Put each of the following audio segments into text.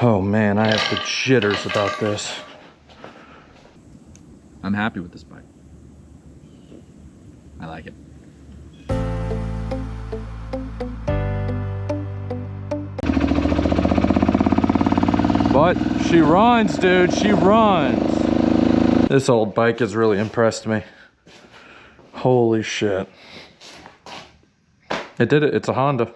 Oh man, I have the jitters about this. I'm happy with this bike. I like it. But she runs, dude, she runs. This old bike has really impressed me. Holy shit. It did it, it's a Honda.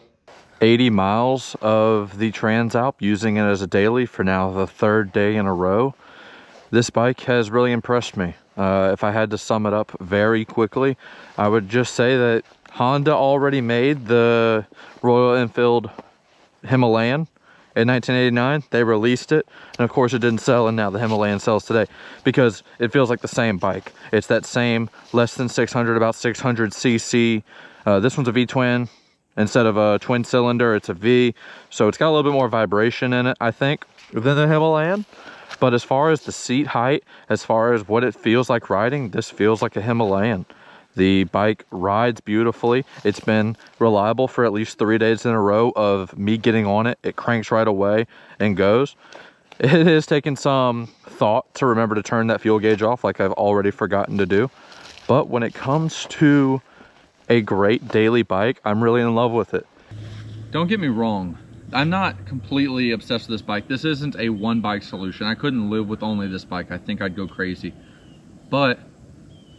80 miles of the Transalp, using it as a daily for now the 3rd day in a row. This bike has really impressed me. If I had to sum it up very quickly, I would just say that Honda already made the Royal Enfield Himalayan in 1989. They released it, and of course it didn't sell, and now the Himalayan sells today because it feels like the same bike. It's that same less than 600, about 600 cc. This one's a V-twin. Instead of a twin cylinder, it's a V, so it's got a little bit more vibration in it, I think, than the Himalayan. But as far as the seat height, as far as what it feels like riding, this feels like a Himalayan. The bike rides beautifully. It's been reliable for at least 3 days in a row of me getting on it. It cranks right away and goes. It has taken some thought to remember to turn that fuel gauge off, like I've already forgotten to do. But when it comes to a great daily bike, I'm really in love with it. Don't get me wrong, I'm not completely obsessed with this bike. This isn't a one bike solution. I couldn't live with only this bike. I think I'd go crazy. But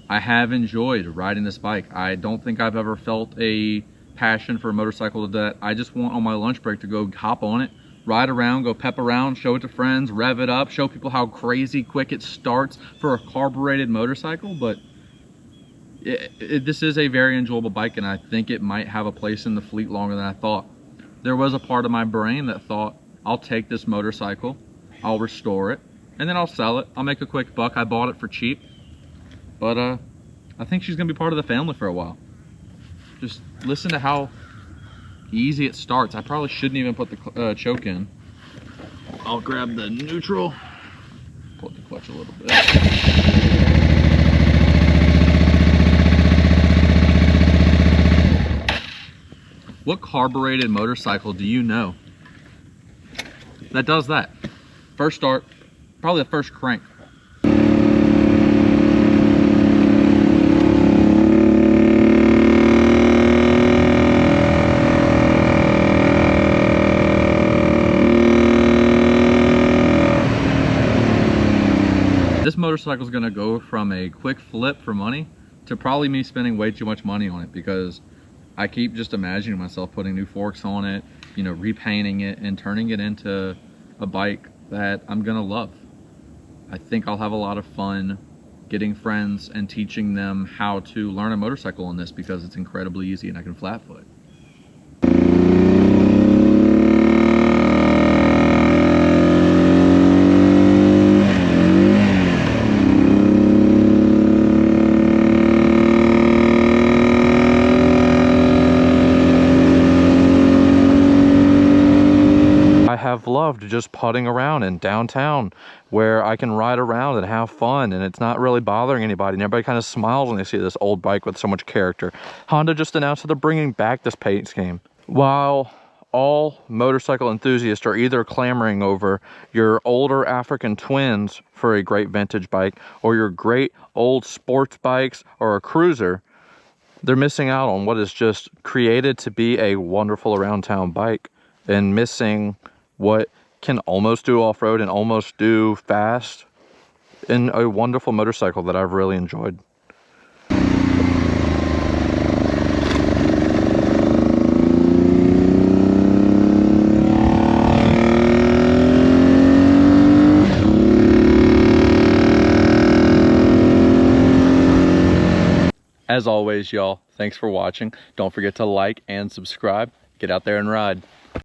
I have enjoyed riding this bike. I don't think I've ever felt a passion for a motorcycle that I just want on my lunch break to go hop on it, ride around, go pep around, show it to friends, rev it up, show people how crazy quick it starts for a carbureted motorcycle. But this is a very enjoyable bike, and I think it might have a place in the fleet longer than I thought. There was a part of my brain that thought, I'll take this motorcycle, I'll restore it, and then I'll sell it. I'll make a quick buck. I bought it for cheap. But I think she's gonna be part of the family for a while. Just listen to how easy it starts. I probably shouldn't even put the choke in. I'll grab the neutral, pull the clutch a little bit. What carbureted motorcycle do you know that does that? First start, probably the first crank. This motorcycle is gonna go from a quick flip for money to probably me spending way too much money on it, because I keep just imagining myself putting new forks on it, you know, repainting it and turning it into a bike that I'm gonna love. I think I'll have a lot of fun getting friends and teaching them how to learn a motorcycle on this, because it's incredibly easy and I can flat foot. Have loved just putting around in downtown where I can ride around and have fun, and it's not really bothering anybody, and everybody kind of smiles when they see this old bike with so much character. Honda just announced that they're bringing back this paint scheme. While all motorcycle enthusiasts are either clamoring over your older African twins for a great vintage bike, or your great old sports bikes, or a cruiser, they're missing out on what is just created to be a wonderful around town bike, and missing what can almost do off-road and almost do fast in a wonderful motorcycle that I've really enjoyed. As always, y'all, thanks for watching. Don't forget to like and subscribe. Get out there and ride.